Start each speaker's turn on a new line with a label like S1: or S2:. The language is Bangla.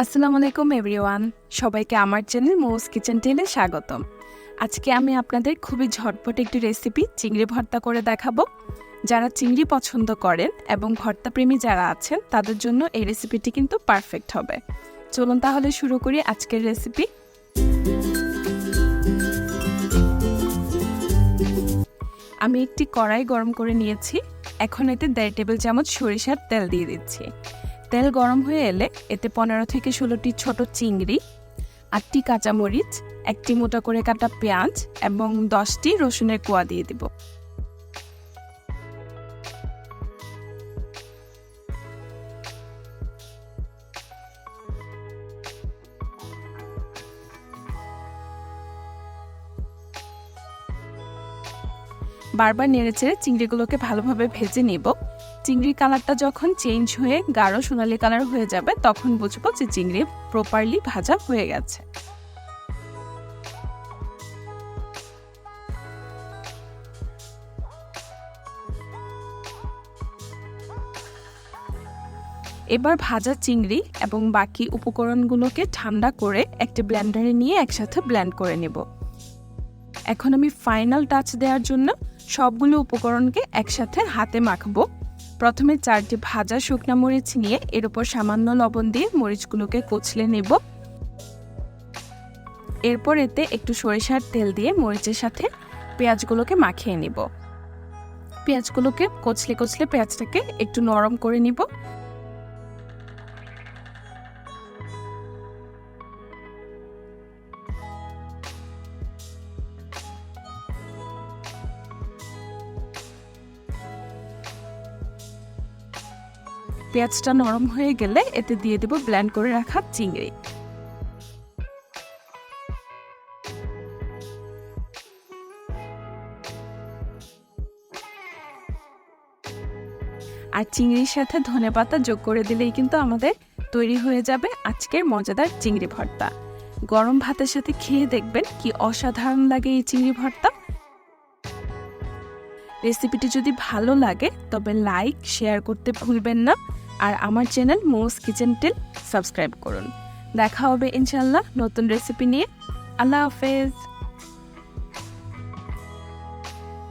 S1: আসসালামু আলাইকুম এভরিওয়ান, সবাইকে আমার চ্যানেল মুমুস কিচেন টেলে স্বাগতম। আজকে আমি আপনাদের খুবই ঝটপট একটি রেসিপি চিংড়ি ভর্তা করে দেখাবো। যারা চিংড়ি পছন্দ করেন এবং ভর্তা প্রেমী যারা আছেন তাদের জন্য এই রেসিপিটি কিন্তু পারফেক্ট হবে। চলুন তাহলে শুরু করি আজকের রেসিপি। আমি একটি কড়াই গরম করে নিয়েছি। এখন এতে 1.5 টেবিল চামচ সরিষার তেল দিয়ে দিচ্ছি। তেল গরম হয়ে এলে এতে 15 থেকে 16টি ছোট চিংড়ি, 8টি কাঁচামরিচ, 1টি মোটা করে কাটা পেঁয়াজ এবং 10টি রসুনের কোয়া দিয়ে দিব। বারবার নেড়েচেড়ে চিংড়িগুলোকে ভালোভাবে ভেজে নিব। চিংড়ির কালারটা যখন চেঞ্জ হয়ে গাঢ় সোনালী কালার হয়ে যাবে তখন বুঝবো যে চিংড়ি প্রপারলি ভাজা হয়ে গেছে। এবার ভাজা চিংড়ি এবং বাকি উপকরণগুলোকে ঠান্ডা করে একটি ব্লেন্ডারে নিয়ে একসাথে ব্লেন্ড করে নেব। এখন আমি ফাইনাল টাচ দেওয়ার জন্য সবগুলো উপকরণকে একসাথে হাতে মাখবো। প্রথমে 4টি ভাজা শুকনা মরিচ নিয়ে এর উপর সামান্য লবণ দিয়ে মরিচগুলোকে কচলে নেব। এরপর এতে একটু সরিষার তেল দিয়ে মরিচের সাথে পেঁয়াজগুলোকে মাখিয়ে নিব। পেঁয়াজগুলোকে কচলে কচলে পেঁয়াজটাকে একটু নরম করে নিব। পেঁয়াজটা নরম হয়ে গেলে এতে দিয়ে দেব ব্লেন্ড করে রাখা চিংড়ি। আর চিংড়ির সাথে ধনেপাতা যোগ করে দিলেই কিন্তু আমাদের তৈরি হয়ে যাবে আজকের মজাদার চিংড়ি ভর্তা। গরম ভাতের সাথে খেয়ে দেখবেন কি অসাধারণ লাগে এই চিংড়ি ভর্তা। রেসিপিটি যদি ভালো লাগে তবে লাইক শেয়ার করতে ভুলবেন না। আর আমার চ্যানেল মুমুস কিচেন টেল সাবস্ক্রাইব করুন। দেখা হবে ইনশাআল্লাহ নতুন রেসিপি নিয়ে। আল্লাহ হাফেজ।